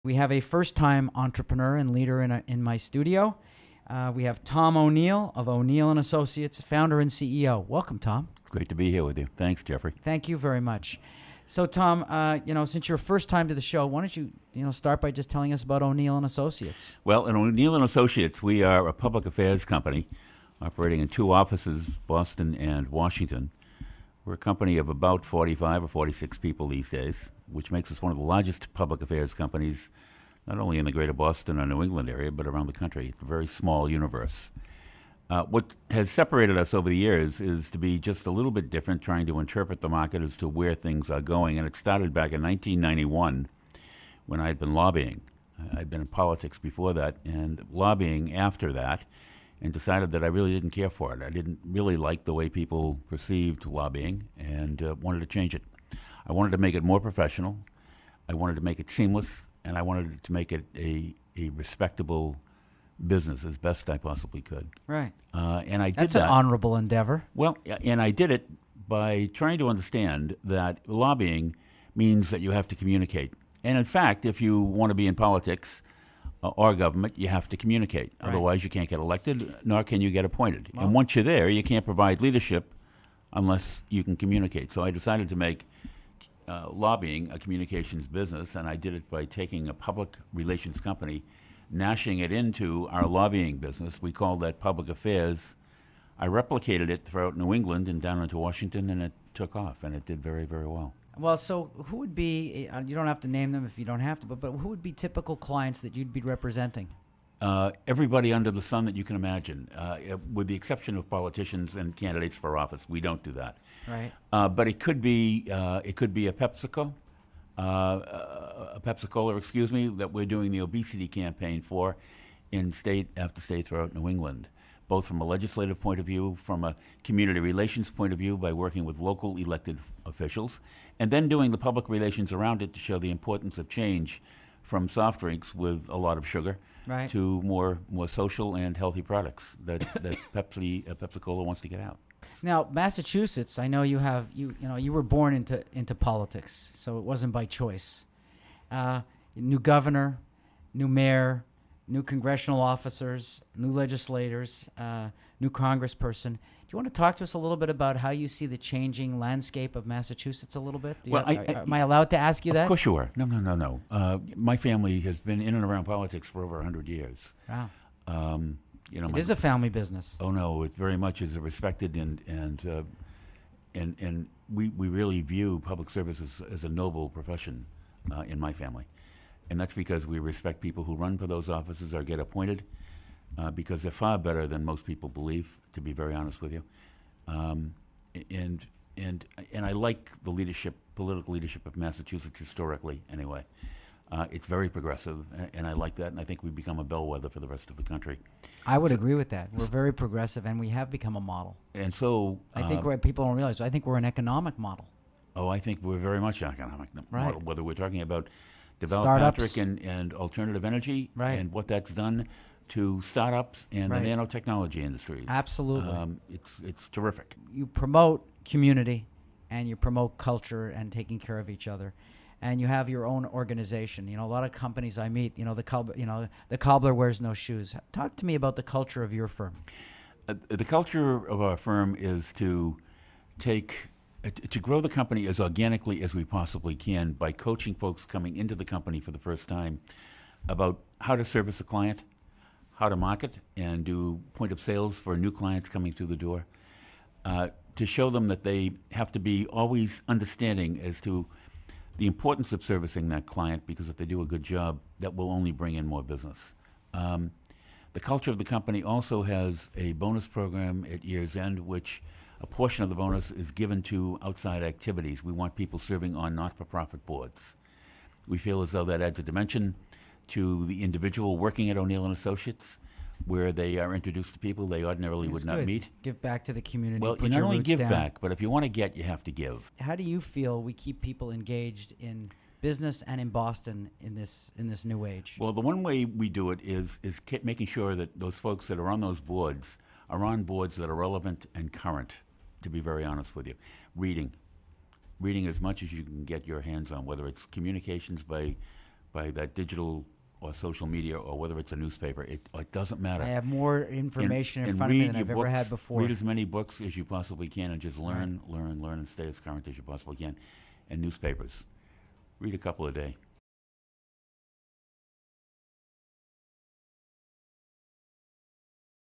We have a first-time entrepreneur and leader in my studio. We have Tom O'Neill of O'Neill and Associates, founder and CEO. Welcome, Tom. It's great to be here with you. Thanks, Jeffrey. Thank you very much. So, Tom, since your first time to the show, why don't you, start by just telling us about O'Neill and Associates? Well, at O'Neill and Associates, we are a public affairs company operating in 2 offices, Boston and Washington. We're a company of about 45 or 46 people these days, which makes us one of the largest public affairs companies, not only in the greater Boston or New England area, but around the country. It's a very small universe. What has separated us over the years is to be just a little bit different, trying to interpret the market as to where things are going. And it started back in 1991 when I had been lobbying. I'd been in politics before that and lobbying after that, and decided that I really didn't care for it. I didn't really like the way people perceived lobbying and wanted to change it. I wanted to make it more professional. I wanted to make it seamless, and I wanted to make it a respectable business as best I possibly could. Right. And I did That's that. an honorable endeavor. Well, and I did it by trying to understand that lobbying means that you have to communicate. And in fact, if you want to be in politics or government, you have to communicate. Right. Otherwise, you can't get elected, nor can you get appointed. And once you're there, you can't provide leadership unless you can communicate. So I decided to make lobbying a communications business, and I did it by taking a public relations company, gnashing it into our lobbying business. We called that public affairs. I replicated it throughout New England and down into Washington, and it took off, and it did very, very well. Well, so who would be, you don't have to name them if you don't have to, but who would be typical clients that you'd be representing? Everybody under the sun that you can imagine, with the exception of politicians and candidates for office. We don't do that. Right. But it could be a PepsiCo, a Pepsi-Cola, that we're doing the obesity campaign for in state after state throughout New England, both from a legislative point of view, from a community relations point of view by working with local elected officials, and then doing the public relations around it to show the importance of change from soft drinks with a lot of sugar Right. to more social and healthy products that Pepsi-Cola wants to get out. Now, Massachusetts, I know you were born into politics, so it wasn't by choice. New governor, new mayor, new congressional officers, new legislators, new congressperson. Do you want to talk to us a little bit about how you see the changing landscape of Massachusetts a little bit? Am I allowed to ask you that? Of course you are. No. My family has been in and around politics for over 100 years. Wow. It is a family business. Oh no, it very much is a respected and we really view public service as a noble profession in my family, and that's because we respect people who run for those offices or get appointed because they're far better than most people believe. To be very honest with you, and I like the political leadership of Massachusetts historically. Anyway, it's very progressive, and I like that, and I think we've become a bellwether for the rest of the country. I would agree with that. We're very progressive, and we have become a model. And so I think what people don't realize, I think we're an economic model. Oh, I think we're very much an economic Right. model, whether we're talking about developed Startups. Patrick and alternative energy Right. and what that's done to startups and Right. the nanotechnology industries. Absolutely. It's terrific. You promote community, and you promote culture and taking care of each other, and you have your own organization. A lot of companies I meet, the cobbler wears no shoes. Talk to me about the culture of your firm. The culture of our firm is to grow the company as organically as we possibly can by coaching folks coming into the company for the first time about how to service a client, how to market and do point of sales for new clients coming through the door, to show them that they have to be always understanding as to the importance of servicing that client, because if they do a good job, that will only bring in more business. The culture of the company also has a bonus program at year's end, which a portion of the bonus is given to outside activities. We want people serving on not-for-profit boards. We feel as though that adds a dimension to the individual working at O'Neill & Associates, where they are introduced to people they ordinarily would not meet. Give back to the community. Well, put you your not only roots give down. back, but if you want to get, you have to give. How do you feel we keep people engaged in business and in Boston in this new age? Well, the one way we do it is making sure that those folks that are on those boards are on boards that are relevant and current, to be very honest with you. Reading as much as you can get your hands on, whether it's communications by by that digital or social media or whether it's a newspaper. It doesn't matter. I have more information in And front of me read than your I've ever had books, before. Read as many books as you possibly can and just learn, and stay as current as you possibly can. And newspapers. Read a couple a day.